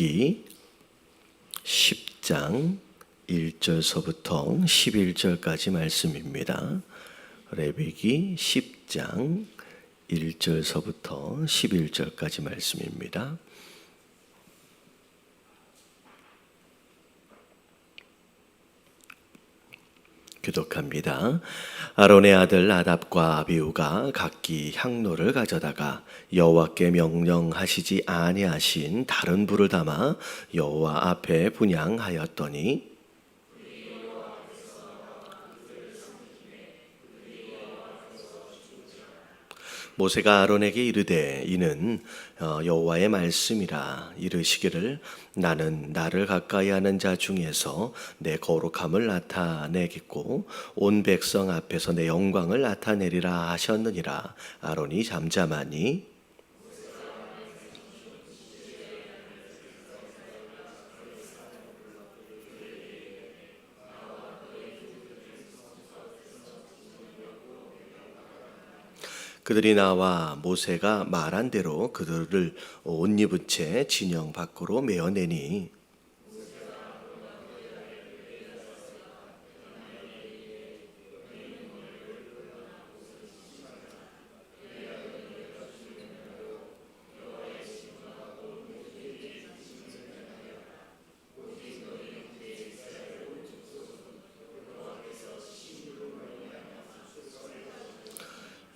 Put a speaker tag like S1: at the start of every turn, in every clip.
S1: 레위기 10장 1절서부터 11절까지 말씀입니다. 레위기 10장 1절서부터 11절까지 말씀입니다. 교독합니다. 아론의 아들 나답과 아비후가 각기 향로를 가져다가 여호와께 명령하시지 아니하신 다른 불을 담아 여호와 앞에 분향하였더니 모세가 아론에게 이르되 이는 여호와의 말씀이라. 이르시기를 나는 나를 가까이하는 자 중에서 내 거룩함을 나타내겠고 온 백성 앞에서 내 영광을 나타내리라 하셨느니라. 아론이 잠잠하니 그들이 나와 모세가 말한 대로 그들을 옷 입은 채 진영 밖으로 메어내니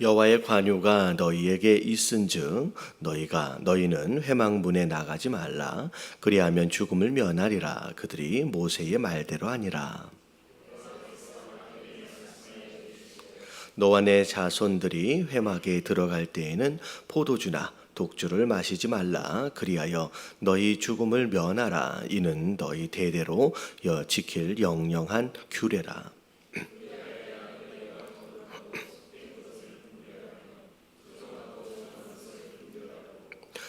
S1: 여호와의 관유가 너희에게 있은즉 너희는 회막문에 나가지 말라. 그리하면 죽음을 면하리라. 그들이 모세의 말대로 하니라. 너와 내 자손들이 회막에 들어갈 때에는 포도주나 독주를 마시지 말라. 그리하여 너희 죽음을 면하라. 이는 너희 대대로 지킬 영영한 규례라.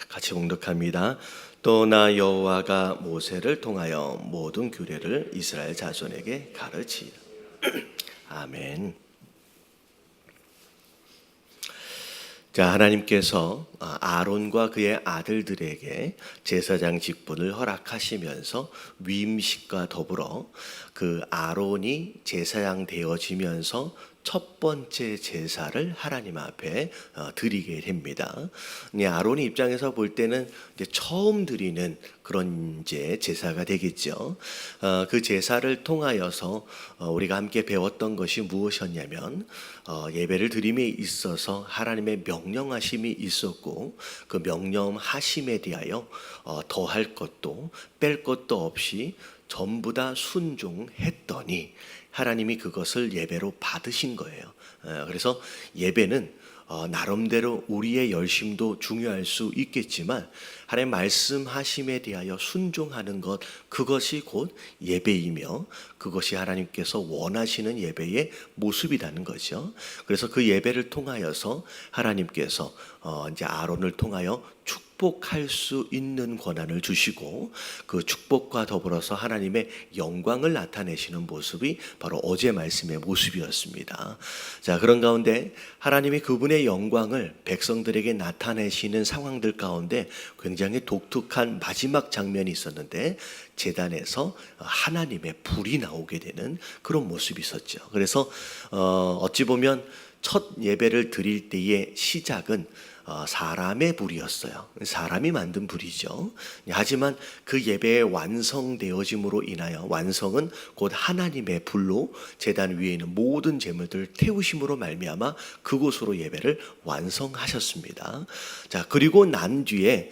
S1: 같이 봉독합니다. 또 나 여호와가 모세를 통하여 모든 규례를 이스라엘 자손에게 가르치라. 아멘. 자, 하나님께서 아론과 그의 아들들에게 제사장 직분을 허락하시면서 위임식과 더불어 그 아론이 제사장 되어지면서 첫 번째 제사를 하나님 앞에 드리게 됩니다. 아론의 입장에서 볼 때는 이제 처음 드리는 그런 이제 제사가 되겠죠. 그 제사를 통하여서 우리가 함께 배웠던 것이 무엇이었냐면 예배를 드림에 있어서 하나님의 명령하심이 있었고 그 명령하심에 대하여 더할 것도 뺄 것도 없이 전부 다 순종했더니 하나님이 그것을 예배로 받으신 거예요. 그래서 예배는 나름대로 우리의 열심도 중요할 수 있겠지만 하나님 말씀하심에 대하여 순종하는 것, 그것이 곧 예배이며 그것이 하나님께서 원하시는 예배의 모습이라는 거죠. 그래서 그 예배를 통하여서 하나님께서 이제 아론을 통하여 축복할 수 있는 권한을 주시고 그 축복과 더불어서 하나님의 영광을 나타내시는 모습이 바로 어제 말씀의 모습이었습니다. 자, 그런 가운데 하나님이 그분의 영광을 백성들에게 나타내시는 상황들 가운데 굉장히 독특한 마지막 장면이 있었는데 제단에서 하나님의 불이 나오게 되는 그런 모습이 있었죠. 그래서 어찌 보면 첫 예배를 드릴 때의 시작은 사람의 불이었어요. 사람이 만든 불이죠. 하지만 그 예배의 완성되어짐으로 인하여 완성은 곧 하나님의 불로 제단 위에 있는 모든 제물들을 태우심으로 말미암아 그곳으로 예배를 완성하셨습니다. 자, 그리고 난 뒤에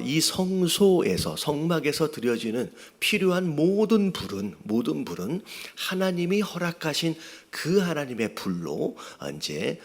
S1: 이 성소에서 성막에서 드려지는 필요한 모든 불은 하나님이 허락하신 그 하나님의 불로 이제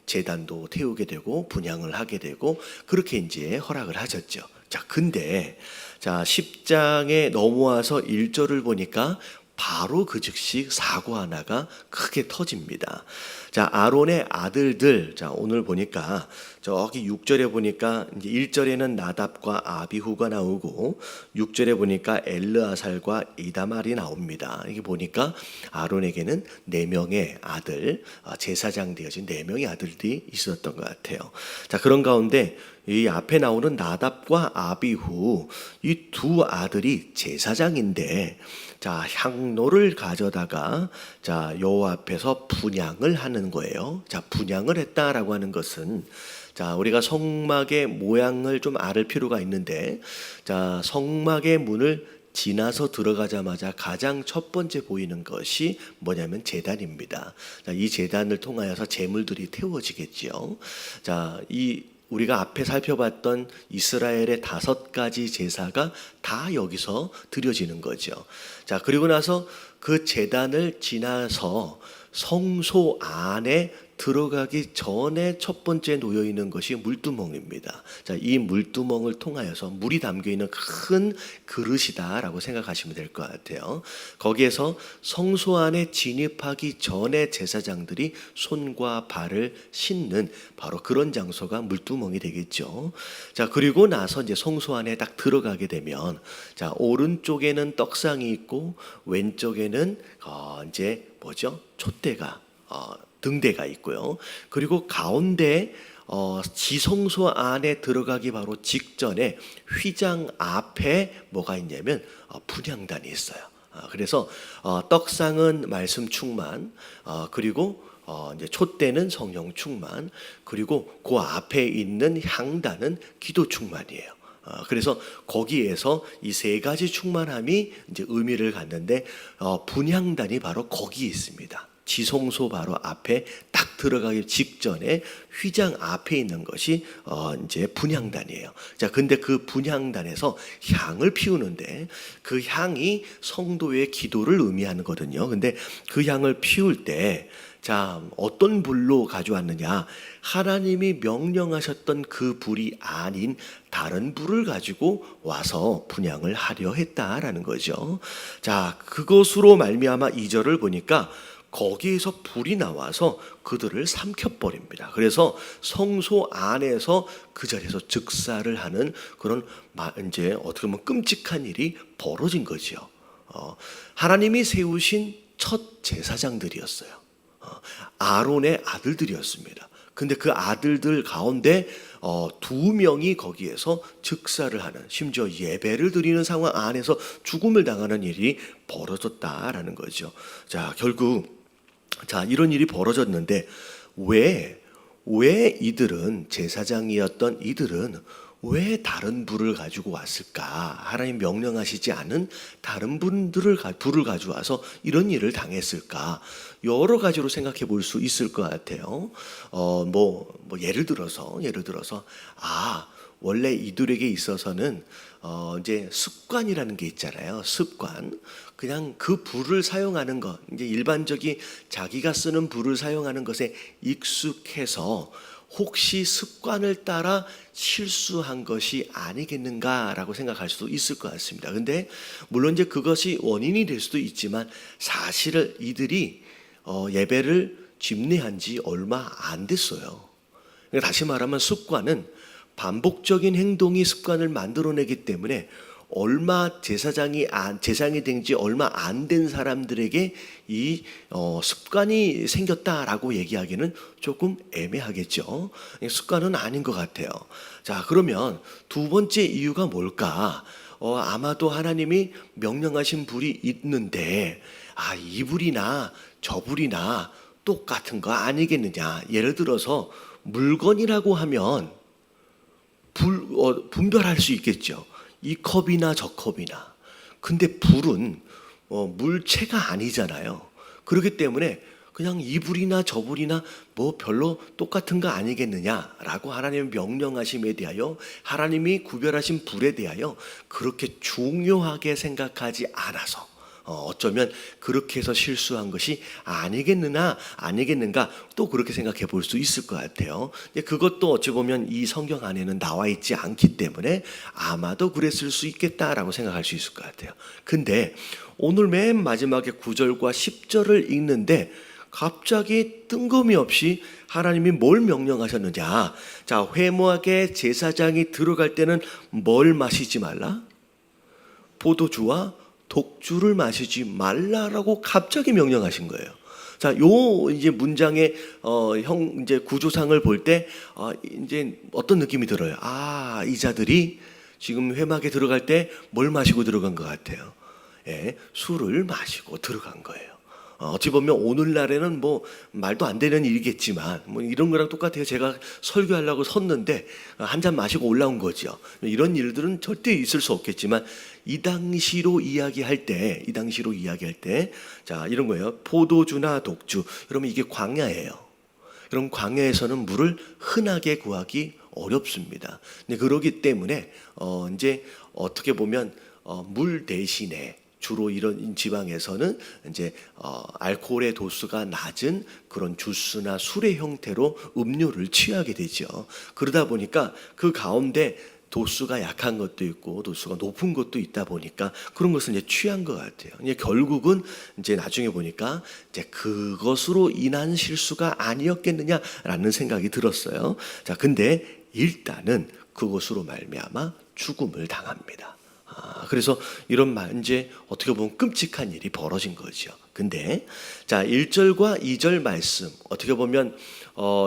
S1: 제단도 태우게 되고 분향을 하게 되고 그렇게 이제 허락을 하셨죠. 자, 근데 10장에 넘어와서 1절을 보니까 바로 그 즉시 사고 하나가 크게 터집니다. 자, 아론의 아들들. 자, 오늘 보니까 저기 6절에 보니까 이제 1절에는 나답과 아비후가 나오고 6절에 보니까 엘르아살과 이다말이 나옵니다. 이게 보니까 아론에게는 4명의 아들, 제사장 되어진 4명의 아들들이 있었던 것 같아요. 자, 그런 가운데 이 앞에 나오는 나답과 아비후, 이 두 아들이 제사장인데, 자, 향로를 가져다가 자, 여호와 앞에서 분향을 하는 거예요. 자, 분향을 했다라고 하는 것은, 자, 우리가 성막의 모양을 좀 알 필요가 있는데, 자, 성막의 문을 지나서 들어가자마자 가장 첫 번째 보이는 것이 뭐냐면 제단입니다. 자, 이 제단을 통하여서 제물들이 태워지겠지요. 자, 우리가 앞에 살펴봤던 이스라엘의 5가지 제사가 다 여기서 드려지는 거죠. 자, 그리고 나서 그 제단을 지나서 성소 안에 들어가기 전에 첫 번째 놓여 있는 것이 물두멍입니다. 자, 이 물두멍을 통하여서 물이 담겨 있는 큰 그릇이다라고 생각하시면 될 것 같아요. 거기에서 성소 안에 진입하기 전에 제사장들이 손과 발을 씻는 바로 그런 장소가 물두멍이 되겠죠. 자, 그리고 나서 이제 성소 안에 딱 들어가게 되면, 자, 오른쪽에는 떡상이 있고 왼쪽에는 이제 뭐죠? 촛대가 등대가 있고요. 그리고 가운데 지성소 안에 들어가기 바로 직전에 휘장 앞에 뭐가 있냐면 분향단이 있어요. 그래서 떡상은 말씀 충만, 그리고 이제 촛대는 성령 충만, 그리고 그 앞에 있는 향단은 기도 충만이에요. 그래서 거기에서 이 3가지 충만함이 이제 의미를 갖는데, 분향단이 바로 거기에 있습니다. 지성소 바로 앞에 딱 들어가기 직전에 휘장 앞에 있는 것이 이제 분향단이에요. 자, 근데 그 분향단에서 향을 피우는데 그 향이 성도의 기도를 의미하는 거거든요. 근데 그 향을 피울 때, 자, 어떤 불로 가져왔느냐? 하나님이 명령하셨던 그 불이 아닌 다른 불을 가지고 와서 분향을 하려 했다라는 거죠. 자, 그것으로 말미암아 2절을 보니까 거기에서 불이 나와서 그들을 삼켜버립니다. 그래서 성소 안에서 그 자리에서 즉사를 하는 그런 이제 어떻게 보면 끔찍한 일이 벌어진 거죠. 하나님이 세우신 첫 제사장들이었어요. 아론의 아들들이었습니다. 근데 그 아들들 가운데 2명이 거기에서 즉사를 하는, 심지어 예배를 드리는 상황 안에서 죽음을 당하는 일이 벌어졌다라는 거죠. 자, 결국 자, 이런 일이 벌어졌는데 왜 이들은, 제사장이었던 이들은 왜 다른 불을 가지고 왔을까? 하나님 명령하시지 않은 다른 불을 가져와서 이런 일을 당했을까? 여러 가지로 생각해 볼 수 있을 것 같아요. 예를 들어서 원래 이들에게 있어서는 이제 습관이라는 게 있잖아요. 습관. 그냥 그 불을 사용하는 것, 이제 일반적인 자기가 쓰는 불을 사용하는 것에 익숙해서 혹시 습관을 따라 실수한 것이 아니겠는가라고 생각할 수도 있을 것 같습니다. 근데 물론 이제 그것이 원인이 될 수도 있지만, 사실은 이들이 예배를 집례한 지 얼마 안 됐어요. 그러니까 다시 말하면 습관은 반복적인 행동이 습관을 만들어내기 때문에 제사장이 된 지 얼마 안 된 사람들에게 이 습관이 생겼다라고 얘기하기는 조금 애매하겠죠. 습관은 아닌 것 같아요. 자, 그러면 두 번째 이유가 뭘까? 아마도 하나님이 명령하신 불이 있는데, 이 불이나 저 불이나 똑같은 거 아니겠느냐. 예를 들어서 물건이라고 하면 분별할 수 있겠죠. 이 컵이나 저 컵이나. 근데 불은 물체가 아니잖아요. 그렇기 때문에 그냥 이 불이나 저 불이나 뭐 별로 똑같은 거 아니겠느냐라고 하나님의 명령하심에 대하여, 하나님이 구별하신 불에 대하여 그렇게 중요하게 생각하지 않아서, 어쩌면 그렇게 해서 실수한 것이 아니겠는가 또 그렇게 생각해 볼 수 있을 것 같아요. 근데 그것도 어찌 보면 이 성경 안에는 나와 있지 않기 때문에 아마도 그랬을 수 있겠다라고 생각할 수 있을 것 같아요. 근데 오늘 맨 마지막에 9절과 10절을 읽는데 갑자기 뜬금없이 하나님이 뭘 명령하셨느냐. 자, 회막에 제사장이 들어갈 때는 뭘 마시지 말라? 포도주와 독주를 마시지 말라라고 갑자기 명령하신 거예요. 자, 요 이제 문장의 이제 구조상을 볼 때 이제 어떤 느낌이 들어요? 이 자들이 지금 회막에 들어갈 때 뭘 마시고 들어간 것 같아요? 예, 술을 마시고 들어간 거예요. 어찌 보면 오늘날에는 뭐 말도 안 되는 일이겠지만 뭐 이런 거랑 똑같아요. 제가 설교하려고 섰는데 한 잔 마시고 올라온 거죠. 이런 일들은 절대 있을 수 없겠지만 이 당시로 이야기할 때 자, 이런 거예요. 포도주나 독주. 그러면 이게 광야예요. 그럼 광야에서는 물을 흔하게 구하기 어렵습니다. 근데 그러기 때문에 이제 어떻게 보면 물 대신에 주로 이런 지방에서는 이제 알코올의 도수가 낮은 그런 주스나 술의 형태로 음료를 취하게 되죠. 그러다 보니까 그 가운데 도수가 약한 것도 있고 도수가 높은 것도 있다 보니까 그런 것을 이제 취한 것 같아요. 이제 결국은 이제 나중에 보니까 이제 그것으로 인한 실수가 아니었겠느냐라는 생각이 들었어요. 자, 근데 일단은 그것으로 말미암아 죽음을 당합니다. 그래서 이런 이제 어떻게 보면 끔찍한 일이 벌어진 거죠. 근데 자, 1절과 2절 말씀 어떻게 보면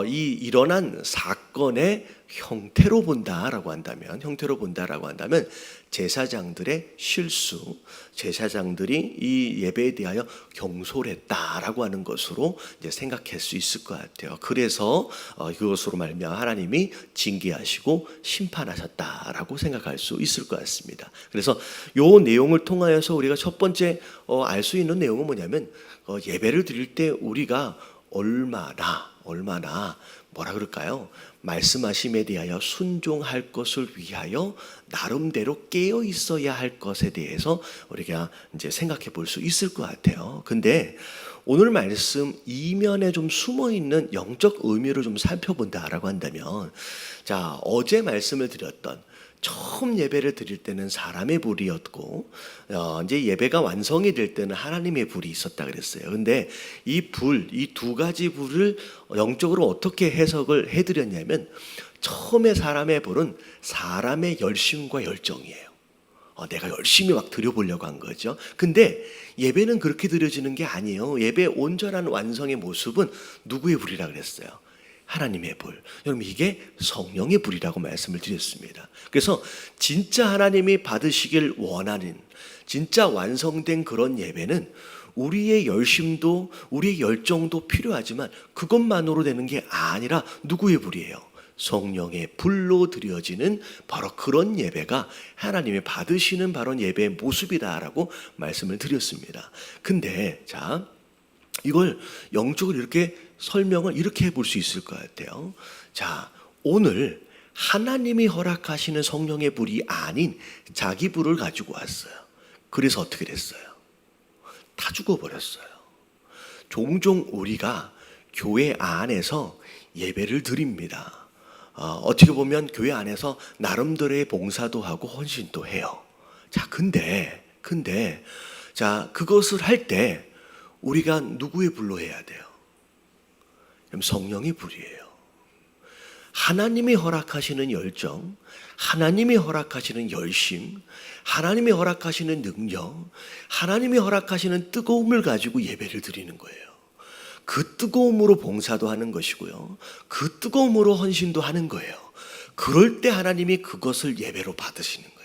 S1: 이 일어난 사건의 형태로 본다라고 한다면 제사장들의 실수, 제사장들이 이 예배에 대하여 경솔했다라고 하는 것으로 이제 생각할 수 있을 것 같아요. 그래서 그것으로 말미암아 하나님이 징계하시고 심판하셨다라고 생각할 수 있을 것 같습니다. 그래서 이 내용을 통하여서 우리가 첫 번째 알 수 있는 내용은 뭐냐면 예배를 드릴 때 우리가 얼마나 뭐라 그럴까요? 말씀하심에 대하여 순종할 것을 위하여 나름대로 깨어 있어야 할 것에 대해서 우리가 이제 생각해 볼 수 있을 것 같아요. 근데 오늘 말씀 이면에 좀 숨어 있는 영적 의미를 좀 살펴본다라고 한다면, 자, 어제 말씀을 드렸던 처음 예배를 드릴 때는 사람의 불이었고 이제 예배가 완성이 될 때는 하나님의 불이 있었다 그랬어요. 근데 이 두 가지 불을 영적으로 어떻게 해석을 해드렸냐면 처음에 사람의 불은 사람의 열심과 열정이에요. 내가 열심히 막 드려보려고 한 거죠. 근데 예배는 그렇게 드려지는 게 아니에요. 예배의 온전한 완성의 모습은 누구의 불이라 그랬어요? 하나님의 불. 여러분, 이게 성령의 불이라고 말씀을 드렸습니다. 그래서 진짜 하나님이 받으시길 원하는 진짜 완성된 그런 예배는 우리의 열심도 우리의 열정도 필요하지만 그것만으로 되는 게 아니라 누구의 불이에요? 성령의 불로 드려지는 바로 그런 예배가 하나님이 받으시는 바로 예배의 모습이다라고 말씀을 드렸습니다. 근데 자, 이걸 영적으로 이렇게 설명을 이렇게 해볼 수 있을 것 같아요. 자, 오늘 하나님이 허락하시는 성령의 불이 아닌 자기 불을 가지고 왔어요. 그래서 어떻게 됐어요? 다 죽어버렸어요. 종종 우리가 교회 안에서 예배를 드립니다. 어떻게 보면 교회 안에서 나름대로의 봉사도 하고 헌신도 해요. 자, 근데 자, 그것을 할 때 우리가 누구의 불로 해야 돼요? 성령의 불이에요. 하나님이 허락하시는 열정, 하나님이 허락하시는 열심, 하나님이 허락하시는 능력, 하나님이 허락하시는 뜨거움을 가지고 예배를 드리는 거예요. 그 뜨거움으로 봉사도 하는 것이고요. 그 뜨거움으로 헌신도 하는 거예요. 그럴 때 하나님이 그것을 예배로 받으시는 거예요.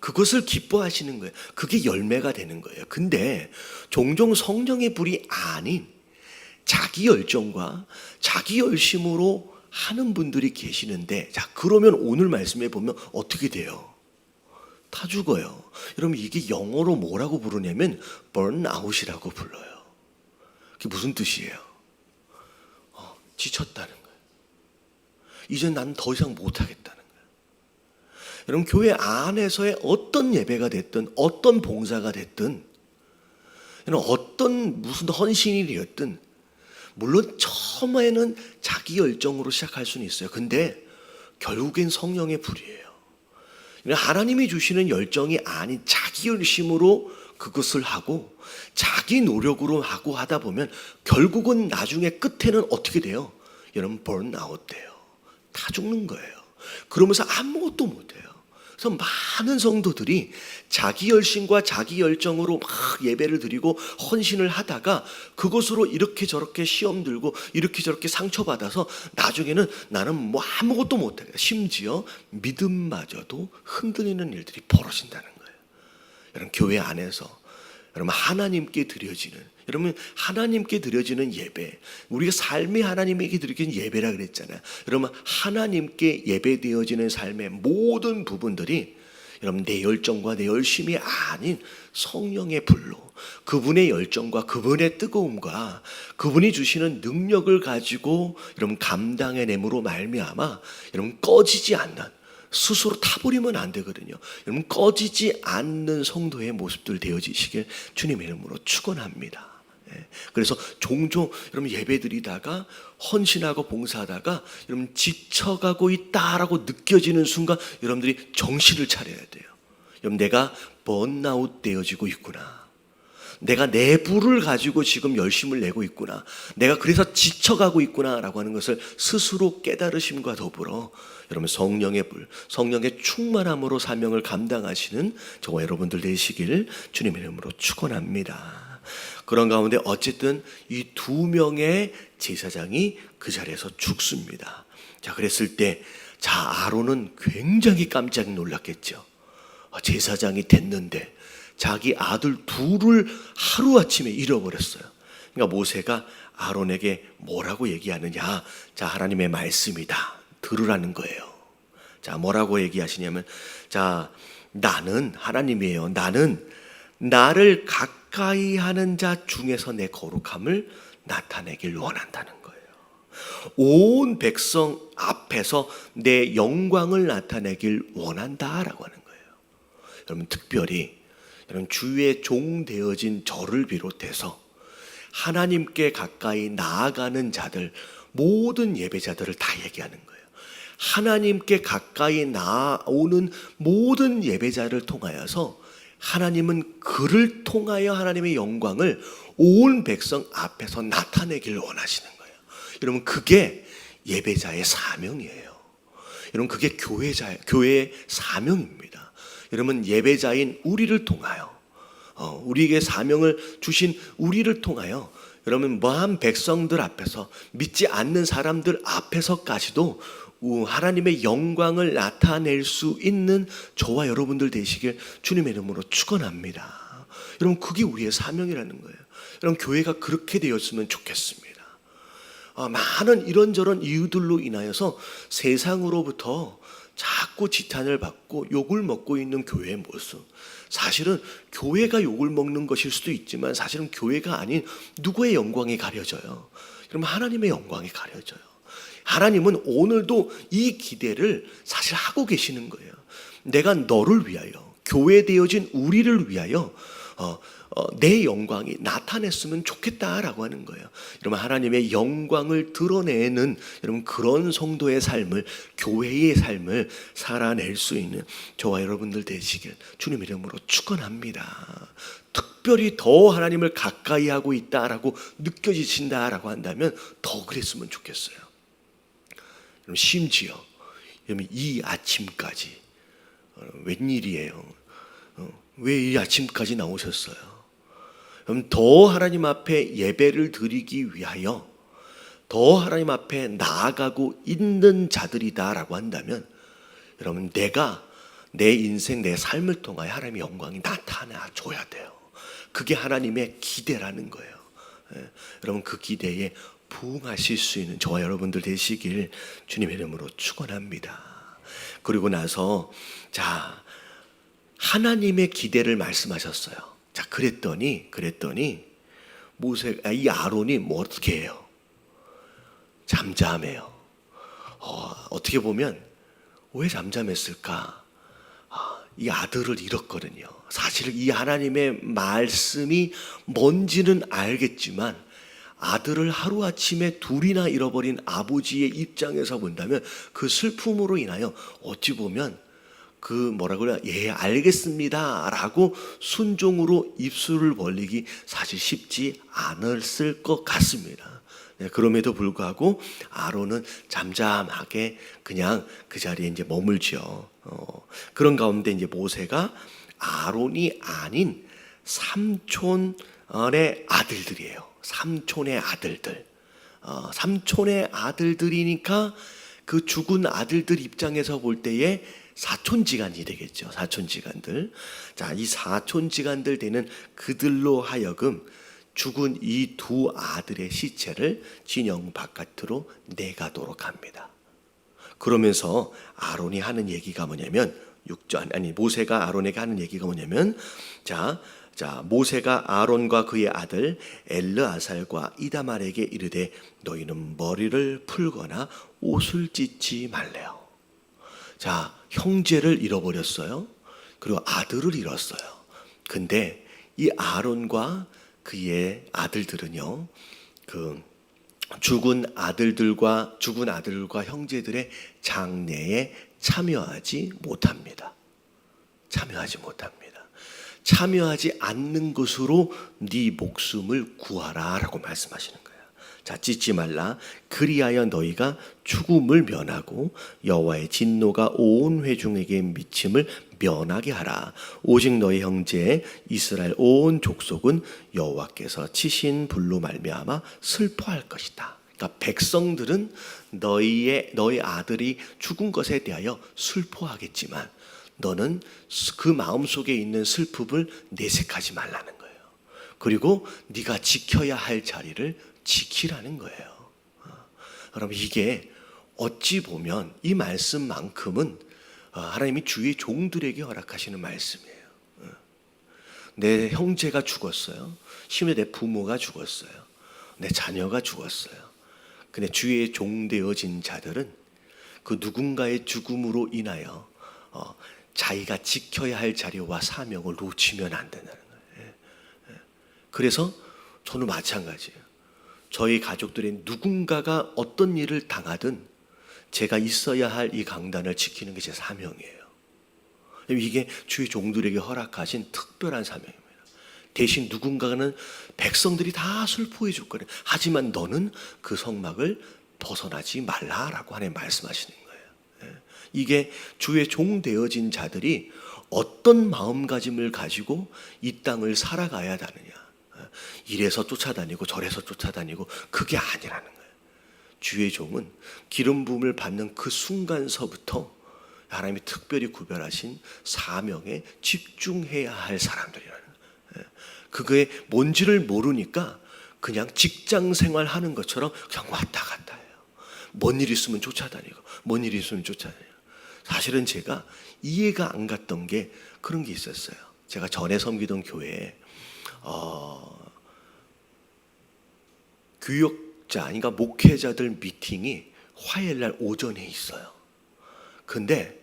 S1: 그것을 기뻐하시는 거예요. 그게 열매가 되는 거예요. 근데 종종 성령의 불이 아닌 자기 열정과 자기 열심으로 하는 분들이 계시는데, 자, 그러면 오늘 말씀에 보면 어떻게 돼요? 다 죽어요. 여러분, 이게 영어로 뭐라고 부르냐면 burnout이라고 불러요. 그게 무슨 뜻이에요? 지쳤다는 거예요. 이제 난 더 이상 못하겠다는 거예요. 여러분, 교회 안에서의 어떤 예배가 됐든 어떤 봉사가 됐든 어떤 무슨 헌신일이었든 물론 처음에는 자기 열정으로 시작할 수는 있어요. 근데 결국엔 성령의 불이에요. 하나님이 주시는 열정이 아닌 자기 열심으로 그것을 하고 자기 노력으로 하고 하다 보면 결국은 나중에 끝에는 어떻게 돼요? 여러분 번아웃 돼요. 다 죽는 거예요. 그러면서 아무것도 못해요. 그래서 많은 성도들이 자기 열심과 자기 열정으로 막 예배를 드리고 헌신을 하다가 그것으로 이렇게 저렇게 시험 들고 이렇게 저렇게 상처받아서 나중에는 나는 뭐 아무것도 못해. 심지어 믿음마저도 흔들리는 일들이 벌어진다는 거예요. 여러분 교회 안에서 여러분 하나님께 드려지는 여러분 하나님께 드려지는 예배, 우리가 삶이 하나님에게 드려지는 예배라 그랬잖아요. 여러분 하나님께 예배되어지는 삶의 모든 부분들이 여러분 내 열정과 내 열심이 아닌 성령의 불로 그분의 열정과 그분의 뜨거움과 그분이 주시는 능력을 가지고 여러분 감당해냄으로 말미암아 여러분 꺼지지 않는, 스스로 타버리면 안 되거든요. 여러분 꺼지지 않는 성도의 모습들 되어지시길 주님의 이름으로 축원합니다. 그래서 종종 여러분 예배드리다가 헌신하고 봉사하다가 여러분 지쳐가고 있다라고 느껴지는 순간 여러분들이 정신을 차려야 돼요. 여러분 내가 번아웃 되어지고 있구나. 내가 내부를 가지고 지금 열심을 내고 있구나. 내가 그래서 지쳐가고 있구나라고 하는 것을 스스로 깨달으심과 더불어 여러분 성령의 불, 성령의 충만함으로 사명을 감당하시는 저와 여러분들 되시길 주님의 이름으로 축원합니다. 그런 가운데 어쨌든 이 두 명의 제사장이 그 자리에서 죽습니다. 자, 그랬을 때 아론은 굉장히 깜짝 놀랐겠죠. 제사장이 됐는데 자기 아들 둘을 하루아침에 잃어버렸어요. 그러니까 모세가 아론에게 뭐라고 얘기하느냐? 자, 하나님의 말씀이다. 들으라는 거예요. 자, 뭐라고 얘기하시냐면, 자, 나는 하나님이에요. 나는 나를 가까이 하는 자 중에서 내 거룩함을 나타내길 원한다는 거예요. 온 백성 앞에서 내 영광을 나타내길 원한다라고 하는 거예요. 여러분 특별히 여러분 주의 종 되어진 저를 비롯해서 하나님께 가까이 나아가는 자들, 모든 예배자들을 다 얘기하는 거예요. 하나님께 가까이 나오는 모든 예배자를 통하여서 하나님은 그를 통하여 하나님의 영광을 온 백성 앞에서 나타내기를 원하시는 거예요. 여러분 그게 예배자의 사명이에요. 여러분 그게 교회의 사명입니다. 여러분 예배자인 우리를 통하여 우리에게 사명을 주신 우리를 통하여 여러분 뭐한 백성들 앞에서 믿지 않는 사람들 앞에서까지도 하나님의 영광을 나타낼 수 있는 저와 여러분들 되시길 주님의 이름으로 축원합니다. 여러분 그게 우리의 사명이라는 거예요. 여러분 교회가 그렇게 되었으면 좋겠습니다. 많은 이런저런 이유들로 인하여서 세상으로부터 자꾸 지탄을 받고 욕을 먹고 있는 교회의 모습, 사실은 교회가 욕을 먹는 것일 수도 있지만 사실은 교회가 아닌 누구의 영광이 가려져요? 여러분 하나님의 영광이 가려져요. 하나님은 오늘도 이 기대를 사실 하고 계시는 거예요. 내가 너를 위하여, 교회 되어진 우리를 위하여 내 영광이 나타냈으면 좋겠다라고 하는 거예요. 여러분 하나님의 영광을 드러내는 여러분 그런 성도의 삶을, 교회의 삶을 살아낼 수 있는 저와 여러분들 되시길 주님 이름으로 축원합니다. 특별히 더 하나님을 가까이 하고 있다라고 느껴지신다라고 한다면 더 그랬으면 좋겠어요. 심지어 이 아침까지 웬일이에요? 왜 이 아침까지 나오셨어요? 더 하나님 앞에 예배를 드리기 위하여 더 하나님 앞에 나아가고 있는 자들이다라고 한다면 여러분 내가 내 인생 내 삶을 통하여 하나님의 영광이 나타나줘야 돼요. 그게 하나님의 기대라는 거예요. 여러분 그 기대에 부응하실 수 있는 저와 여러분들 되시길 주님의 이름으로 축원합니다. 그리고 나서 하나님의 기대를 말씀하셨어요. 자, 그랬더니 이 아론이 뭐 어떻게 해요? 잠잠해요. 어떻게 보면 왜 잠잠했을까? 이 아들을 잃었거든요. 사실 이 하나님의 말씀이 뭔지는 알겠지만 아들을 하루아침에 둘이나 잃어버린 아버지의 입장에서 본다면 그 슬픔으로 인하여 어찌 보면 그 뭐라고 그래야, 예 알겠습니다 라고 순종으로 입술을 벌리기 사실 쉽지 않았을 것 같습니다. 네, 그럼에도 불구하고 아론은 잠잠하게 그냥 그 자리에 이제 머물죠. 그런 가운데 이제 모세가 아론이 아닌 삼촌의 아들들이에요. 삼촌의 아들들. 삼촌의 아들들이니까 그 죽은 아들들 입장에서 볼 때에 사촌지간이 되겠죠. 사촌지간들. 자, 이 사촌지간들 되는 그들로 하여금 죽은 이 두 아들의 시체를 진영 바깥으로 내가도록 합니다. 그러면서 아론이 하는 얘기가 뭐냐면 모세가 아론에게 하는 얘기가 뭐냐면 자, 모세가 아론과 그의 아들 엘르아살과 이다말에게 이르되 너희는 머리를 풀거나 옷을 찢지 말래요. 자, 형제를 잃어버렸어요. 그리고 아들을 잃었어요. 근데 이 아론과 그의 아들들은요, 그 죽은 아들들과 형제들의 장례에 참여하지 못합니다. 참여하지 않는 것으로 네 목숨을 구하라라고 말씀하시는 거예요. 자, 찢지 말라. 그리하여 너희가 죽음을 면하고 여호와의 진노가 온 회중에게 미침을 면하게 하라. 오직 너희 형제 이스라엘 온 족속은 여호와께서 치신 불로 말미암아 슬퍼할 것이다. 그러니까 백성들은 너희 아들이 죽은 것에 대하여 슬퍼하겠지만 너는 그 마음속에 있는 슬픔을 내색하지 말라는 거예요. 그리고 네가 지켜야 할 자리를 지키라는 거예요. 그럼 이게 어찌 보면 이 말씀만큼은 하나님이 주의 종들에게 허락하시는 말씀이에요. 내 형제가 죽었어요. 심지어 내 부모가 죽었어요. 내 자녀가 죽었어요. 근데 주의 종 되어진 자들은 그 누군가의 죽음으로 인하여 자기가 지켜야 할 자리와 사명을 놓치면 안 된다는 거예요. 그래서 저는 마찬가지예요. 저희 가족들의 누군가가 어떤 일을 당하든 제가 있어야 할 이 강단을 지키는 게 제 사명이에요. 이게 주의 종들에게 허락하신 특별한 사명입니다. 대신 누군가는 백성들이 다 슬퍼해 줄 거래. 하지만 너는 그 성막을 벗어나지 말라라고 하나님 말씀하시는 거예요. 이게 주의 종 되어진 자들이 어떤 마음가짐을 가지고 이 땅을 살아가야 하느냐. 이래서 쫓아다니고 저래서 쫓아다니고 그게 아니라는 거예요. 주의 종은 기름 부음을 받는 그 순간서부터 하나님이 특별히 구별하신 사명에 집중해야 할 사람들이라는 거예요. 그거의 뭔지를 모르니까 그냥 직장 생활하는 것처럼 그냥 왔다 갔다 해요. 뭔 일 있으면 쫓아다니고 뭔 일 있으면 쫓아다니고. 사실은 제가 이해가 안 갔던 게 그런 게 있었어요. 제가 전에 섬기던 교회에 교역자, 그러니까 목회자들 미팅이 화요일날 오전에 있어요. 근데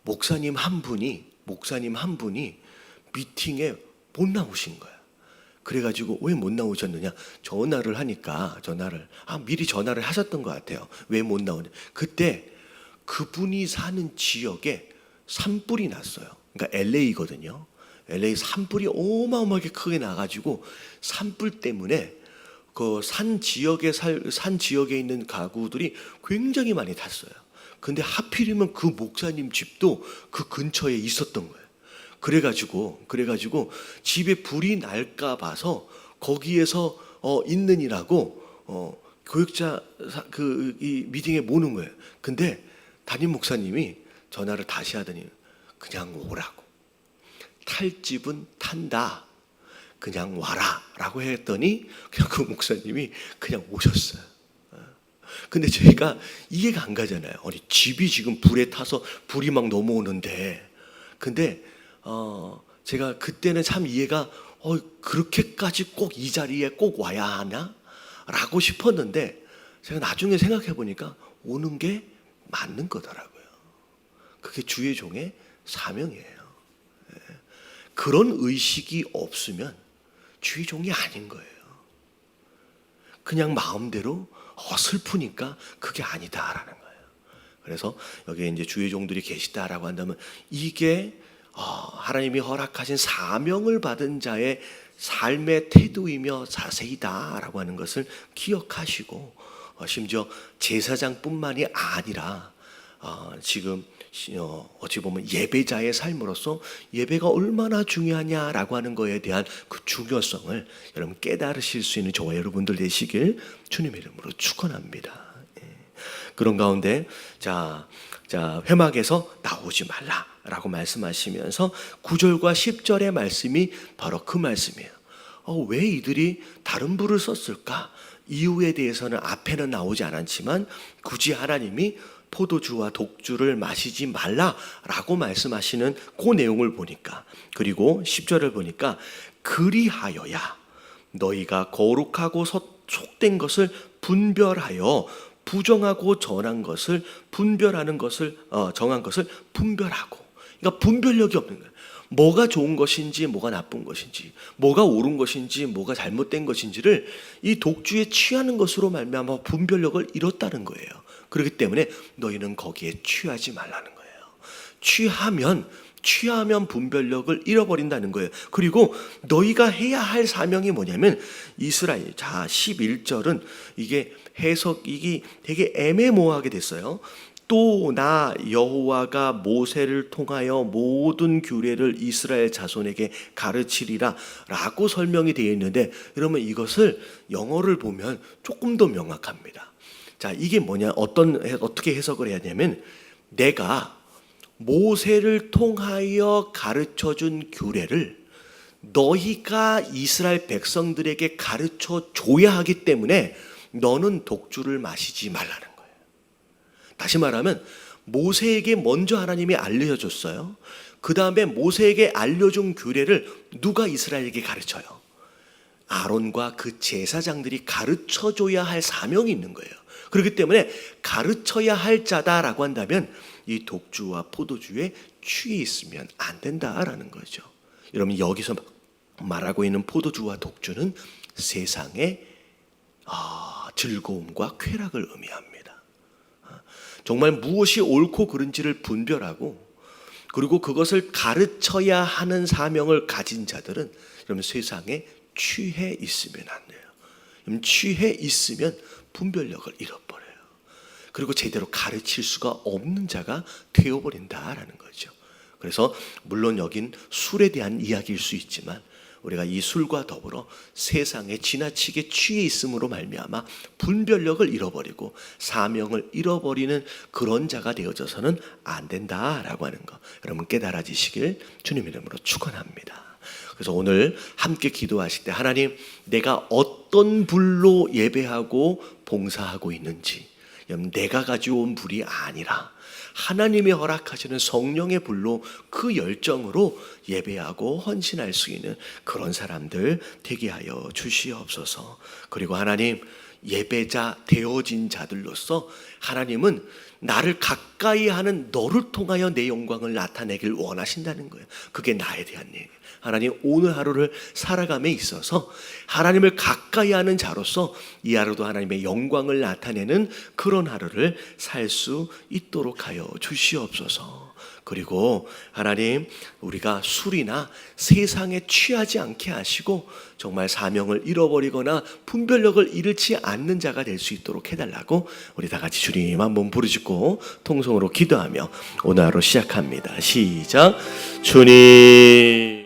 S1: 목사님 한 분이 미팅에 못 나오신 거야. 그래가지고 왜 못 나오셨느냐? 미리 전화를 하셨던 것 같아요. 왜 못 나오냐? 그때 그분이 사는 지역에 산불이 났어요. 그러니까 LA거든요. LA 산불이 어마어마하게 크게 나가지고 산불 때문에 그 산 지역에 있는 가구들이 굉장히 많이 탔어요. 근데 하필이면 그 목사님 집도 그 근처에 있었던 거예요. 그래가지고 집에 불이 날까 봐서 거기에서 있느니라고 교육자 이 미팅에 모는 거예요. 근데 담임 목사님이 전화를 다시 하더니 그냥 오라고. 탈집은 탄다. 그냥 와라 라고 했더니 그냥 그 목사님이 그냥 오셨어요. 근데 저희가 이해가 안 가잖아요. 아니, 집이 지금 불에 타서 불이 막 넘어오는데. 근데 제가 그때는 참 이해가 그렇게까지 꼭 이 자리에 꼭 와야 하나? 라고 싶었는데 제가 나중에 생각해 보니까 오는 게 맞는 거더라고요. 그게 주의 종의 사명이에요. 그런 의식이 없으면 주의 종이 아닌 거예요. 그냥 마음대로 슬프니까 그게 아니다라는 거예요. 그래서 여기에 이제 주의 종들이 계시다라고 한다면 이게 하나님이 허락하신 사명을 받은 자의 삶의 태도이며 자세이다라고 하는 것을 기억하시고 심지어 제사장뿐만이 아니라 지금 어찌 보면 예배자의 삶으로서 예배가 얼마나 중요하냐라고 하는 것에 대한 그 중요성을 여러분 깨달으실 수 있는 저와 여러분들 되시길 주님의 이름으로 축원합니다. 그런 가운데 자 회막에서 나오지 말라라고 말씀하시면서 9절과 10절의 말씀이 바로 그 말씀이에요. 왜 이들이 다른 불을 썼을까? 이유에 대해서는 앞에는 나오지 않았지만 굳이 하나님이 포도주와 독주를 마시지 말라라고 말씀하시는 그 내용을 보니까, 그리고 10절을 보니까 그리하여야 너희가 거룩하고 속된 것을 분별하여 부정하고 정한 것을 정한 것을 분별하고, 그러니까 분별력이 없는 거예요. 뭐가 좋은 것인지 뭐가 나쁜 것인지, 뭐가 옳은 것인지 뭐가 잘못된 것인지를 이 독주에 취하는 것으로 말미암아 분별력을 잃었다는 거예요. 그렇기 때문에 너희는 거기에 취하지 말라는 거예요. 취하면 분별력을 잃어버린다는 거예요. 그리고 너희가 해야 할 사명이 뭐냐면 이스라엘, 11절은 이게 해석이 되게 애매모호하게 됐어요. 또 나 여호와가 모세를 통하여 모든 규례를 이스라엘 자손에게 가르치리라 라고 설명이 되어 있는데, 여러분 이것을 영어를 보면 조금 더 명확합니다. 자, 이게 뭐냐, 어떻게 해석을 해야 되냐면, 내가 모세를 통하여 가르쳐준 규례를 너희가 이스라엘 백성들에게 가르쳐 줘야 하기 때문에 너는 독주를 마시지 말라는 거예요. 다시 말하면 모세에게 먼저 하나님이 알려줬어요. 그 다음에 모세에게 알려준 규례를 누가 이스라엘에게 가르쳐요? 아론과 그 제사장들이 가르쳐줘야 할 사명이 있는 거예요. 그렇기 때문에 가르쳐야 할 자다라고 한다면 이 독주와 포도주에 취해 있으면 안 된다라는 거죠. 여러분 여기서 말하고 있는 포도주와 독주는 세상의 즐거움과 쾌락을 의미합니다. 정말 무엇이 옳고 그른지를 분별하고, 그리고 그것을 가르쳐야 하는 사명을 가진 자들은 여러분 세상에 취해 있으면 안 돼요. 취해 있으면 분별력을 잃어버려요. 그리고 제대로 가르칠 수가 없는 자가 되어버린다라는 거죠. 그래서 물론 여긴 술에 대한 이야기일 수 있지만 우리가 이 술과 더불어 세상에 지나치게 취해 있음으로 말미암아 분별력을 잃어버리고 사명을 잃어버리는 그런 자가 되어져서는 안 된다라고 하는 거 여러분 깨달아지시길 주님 이름으로 축원합니다. 그래서 오늘 함께 기도하실 때 하나님, 내가 어떤 불로 예배하고 봉사하고 있는지, 내가 가져온 불이 아니라 하나님이 허락하시는 성령의 불로 그 열정으로 예배하고 헌신할 수 있는 그런 사람들 되게 하여 주시옵소서. 그리고 하나님, 예배자 되어진 자들로서 하나님은 나를 가까이 하는 너를 통하여 내 영광을 나타내길 원하신다는 거예요. 그게 나에 대한 얘기예요. 하나님, 오늘 하루를 살아감에 있어서 하나님을 가까이 하는 자로서 이 하루도 하나님의 영광을 나타내는 그런 하루를 살 수 있도록 하여 주시옵소서. 그리고 하나님, 우리가 술이나 세상에 취하지 않게 하시고 정말 사명을 잃어버리거나 분별력을 잃지 않는 자가 될 수 있도록 해달라고 우리 다 같이 주님 한번 부르짖고 통성으로 기도하며 오늘 하루 시작합니다. 시작. 주님